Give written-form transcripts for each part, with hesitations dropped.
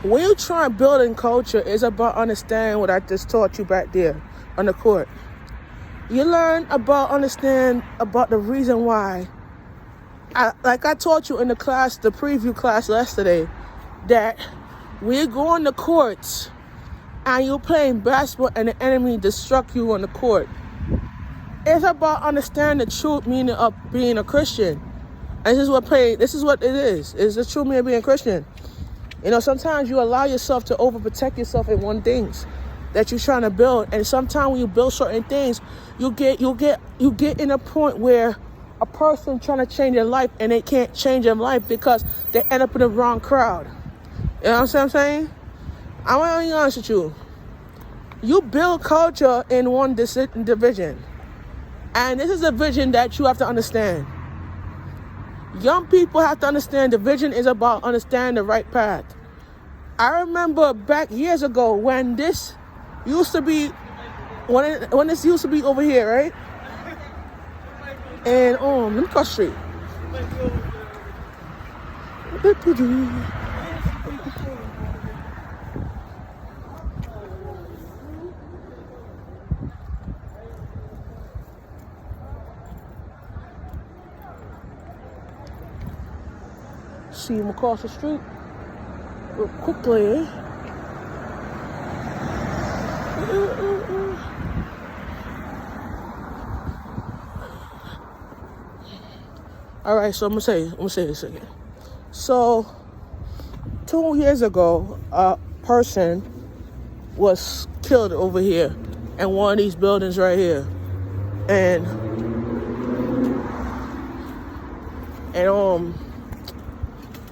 when you try and build in culture, it's about understanding what I just taught you back there on the court. You understand about the reason why. Like I taught you in the class, the preview class yesterday, that when you go on the courts and you're playing basketball and the enemy destruct you on the court, it's about understanding the true meaning of being a Christian. And this is what it is. It's the true meaning of being a Christian. Sometimes you allow yourself to overprotect yourself in one things that you're trying to build. And sometimes when you build certain things, you get in a point where a person trying to change their life and they can't change their life because they end up in the wrong crowd. You know what I'm saying? I want to be honest with you. You build culture in one division. And this is a vision that you have to understand. Young people have to understand the vision is about understanding the right path. I remember back years ago when this used to be, when this used to be over here, right? And let me cross the street. See him across the street real quickly. All right, so I'm gonna say this again. So 2 years ago, a person was killed over here in one of these buildings right here, and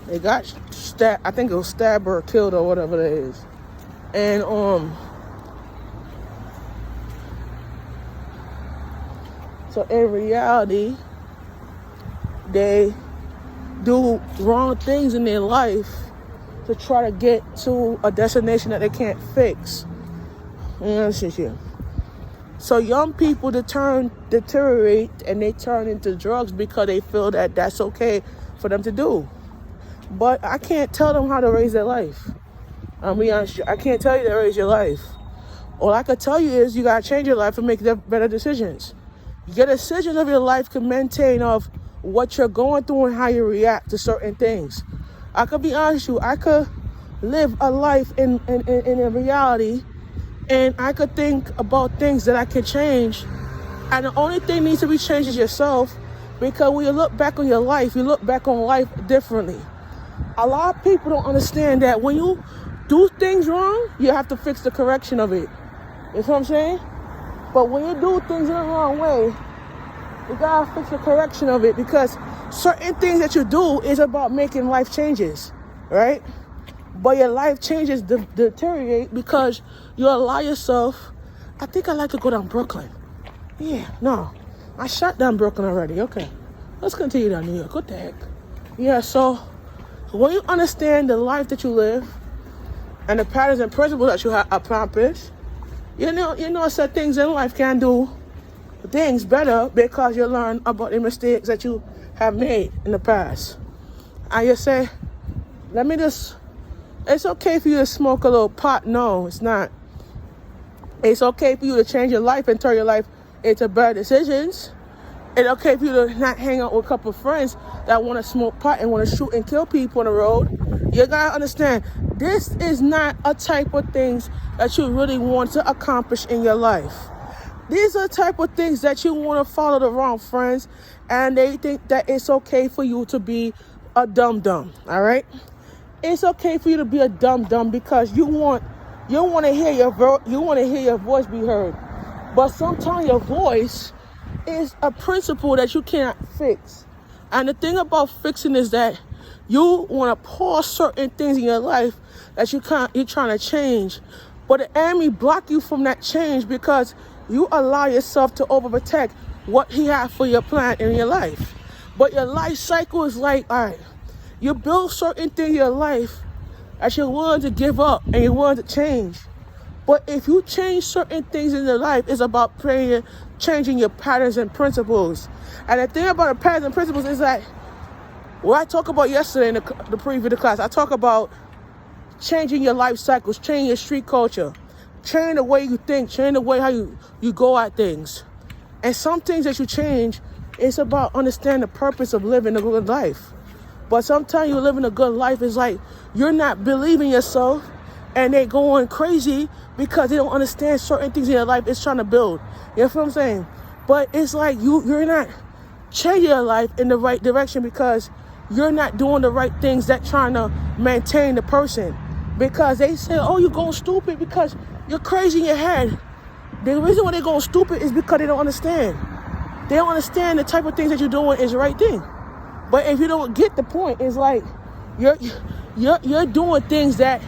they got stabbed. I think it was stabbed or killed or whatever it is. And so in reality, they do wrong things in their life to try to get to a destination that they can't fix. You know what I'm saying? So young people deteriorate and they turn into drugs because they feel that that's okay for them to do. But I can't tell them how to raise their life. I'll be honest, I can't tell you to raise your life. All I can tell you is you got to change your life and make better decisions. Your decisions of your life can maintain of what you're going through and how you react to certain things. I could be honest with you, I could live a life in a reality, and I could think about things that I could change. And the only thing needs to be changed is yourself, because when you look back on your life, you look back on life differently. A lot of people don't understand that when you do things wrong, you have to fix the correction of it. You know what I'm saying? But when you do things in the wrong way, you gotta fix the correction of it, because certain things that you do is about making life changes, right? But your life changes deteriorate because you allow yourself. I think I like to go down Brooklyn. Yeah, no. I shot down Brooklyn already. Okay. Let's continue down New York. What the heck? Yeah, so when you understand the life that you live and the patterns and principles that you have accomplished, you know certain things in life can do things better because you learn about the mistakes that you have made in the past. And you say, it's okay for you to smoke a little pot. No, it's not. It's okay for you to change your life and turn your life into better decisions. It's okay for you to not hang out with a couple of friends that want to smoke pot and want to shoot and kill people on the road. You gotta understand, this is not a type of things that you really want to accomplish in your life. These are the type of things that you want to follow the wrong friends, and they think that it's okay for you to be a dum-dum, all right? It's okay for you to be a dum-dum because you want to hear your voice be heard. But sometimes your voice is a principle that you cannot fix. And the thing about fixing is that you want to pause certain things in your life that you're trying to change. But the enemy block you from that change because you allow yourself to overprotect what he has for your plan in your life. But your life cycle is like, all right, you build certain things in your life that you're willing to give up and you're willing to change. But if you change certain things in your life, it's about changing your patterns and principles. And the thing about the patterns and principles is that what I talked about yesterday in the preview of the class, I talk about changing your life cycles, changing your street culture, changing the way you think, changing the way how you go at things. And some things that you change, it's about understanding the purpose of living a good life. But sometimes you're living a good life, it's like you're not believing yourself and they're going crazy because they don't understand certain things in your life it's trying to build. You know what I'm saying? But it's like you're not changing your life in the right direction because you're not doing the right things that trying to maintain the person. Because they say, oh, you're going stupid because you're crazy in your head. The reason why they're going stupid is because they don't understand. They don't understand the type of things that you're doing is the right thing. But if you don't get the point, it's like you're doing things that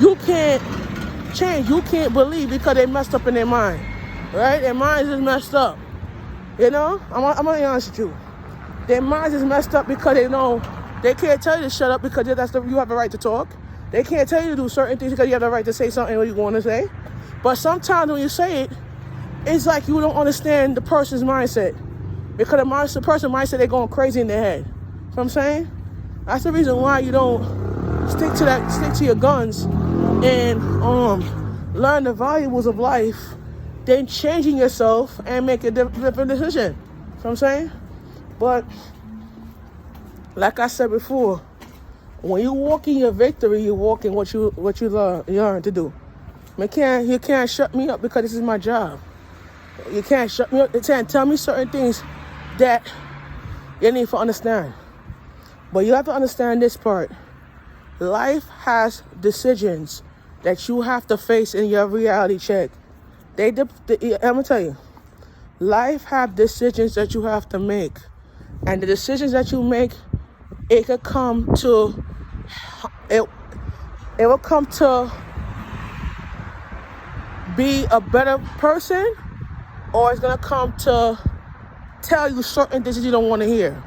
you can't change, you can't believe because they messed up in their mind, right? Their minds is messed up. You know, I'm gonna be honest with you. Their minds is messed up because they know they can't tell you to shut up because you have the right to talk. They can't tell you to do certain things because you have the right to say something what you want to say. But sometimes when you say it, it's like you don't understand the person's mindset. Because the person's mindset, they're going crazy in their head. You know what I'm saying? That's the reason why you don't stick to your guns and learn the valuables of life, then changing yourself and make a different decision. You know what I'm saying? But like I said before, when you walk in your victory, you walk in what you learn to do. You can't shut me up because this is my job. You can't shut me up. You can't tell me certain things that you need to understand. But you have to understand this part. Life has decisions that you have to face in your reality check. I'm gonna tell you, life have decisions that you have to make, and the decisions that you make, it will come to be a better person, or it's gonna come to tell you certain things that you don't want to hear.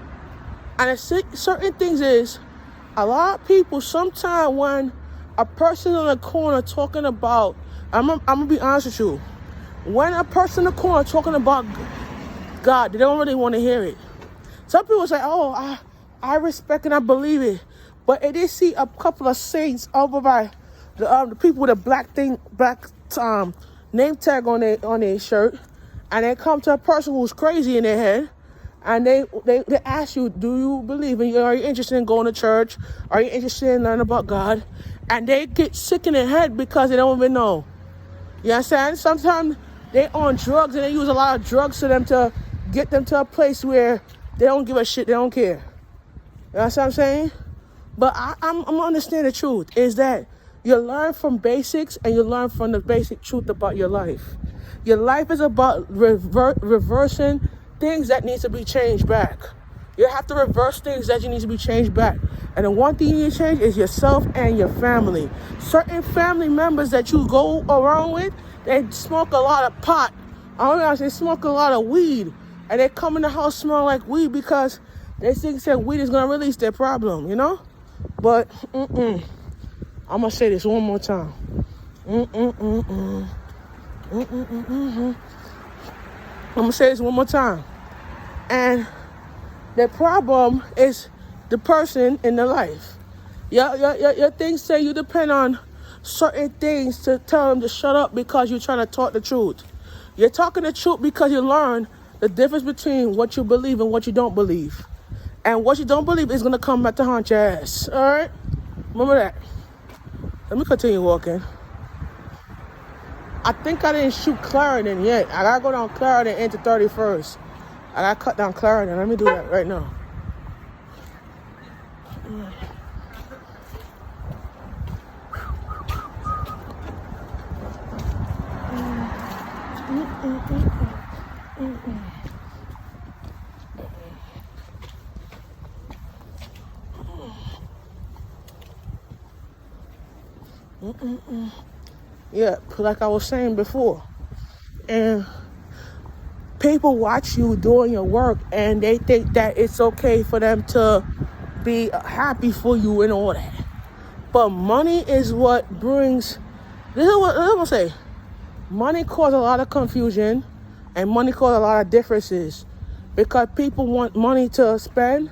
And certain things is, a lot of people, sometimes when a person in the corner talking about, I'm gonna be honest with you, when a person in the corner talking about God, they don't really want to hear it. Some people say, oh, I respect and I believe it. But if they see a couple of saints over by the people with a black name tag on their shirt, and they come to a person who's crazy in their head, and they ask you, do you believe in, are you interested in going to church? Are you interested in learning about God? And they get sick in their head because they don't even know. You understand? Sometimes they on drugs and they use a lot of drugs to get them to a place where they don't give a shit, they don't care. You know what I'm saying? But I'm understand the truth is that you learn from basics and you learn from the basic truth about your life. Your life is about reversing things that needs to be changed back. You have to reverse things that you need to be changed back. And the one thing you need to change is yourself and your family. Certain family members that you go around with, they smoke a lot of pot. They smoke a lot of weed. And they come in the house smelling like weed because they think that weed is going to release their problem, you know? But, I'm going to say this one more time. I'm going to say this one more time. And the problem is the person in the life. Your things say you depend on certain things to tell them to shut up because you're trying to talk the truth. You're talking the truth because you learn the difference between what you believe and what you don't believe. And what you don't believe is going to come back to haunt your ass. All right? Remember that. Let me continue walking. I think I didn't shoot Clarendon yet. I got to go down Clarendon into 31st. I got to cut down Clarendon. Let me do that right now. Yeah, like I was saying before. And people watch you doing your work and they think that it's okay for them to be happy for you and all that. But money is what brings, this is what I'm going to say. Money causes a lot of confusion and money causes a lot of differences because people want money to spend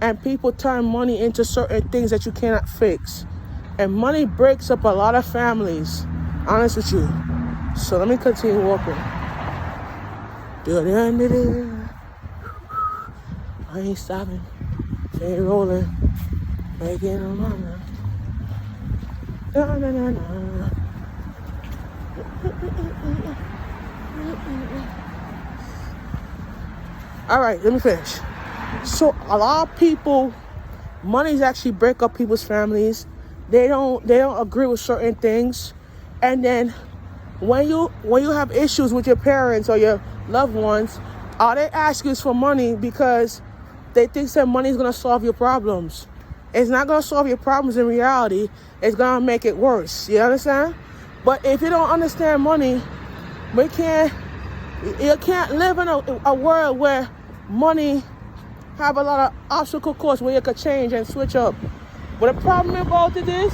and people turn money into certain things that you cannot fix. And money breaks up a lot of families, honest with you. So let me continue walking. I ain't stopping, ain't rolling, making a mama. All right, let me finish. So a lot of people, money's actually break up people's families. They don't agree with certain things, and then when you have issues with your parents or your loved ones, all they ask you is for money because they think that money is gonna solve your problems. It's not gonna solve your problems in reality. It's gonna make it worse. You understand? But if you don't understand money, you can't live in a world where money have a lot of obstacle course where you could change and switch up. But the problem about it is,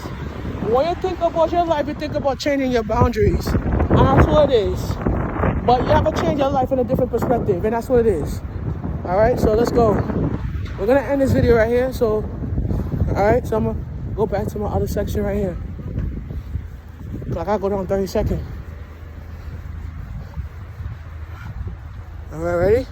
when you think about your life, you think about changing your boundaries. And that's what it is. But you have to change your life in a different perspective, and that's what it is. All right, so let's go. We're gonna end this video right here. So, all right, so I'm gonna go back to my other section right here. I gotta go down 30 seconds. All right, ready?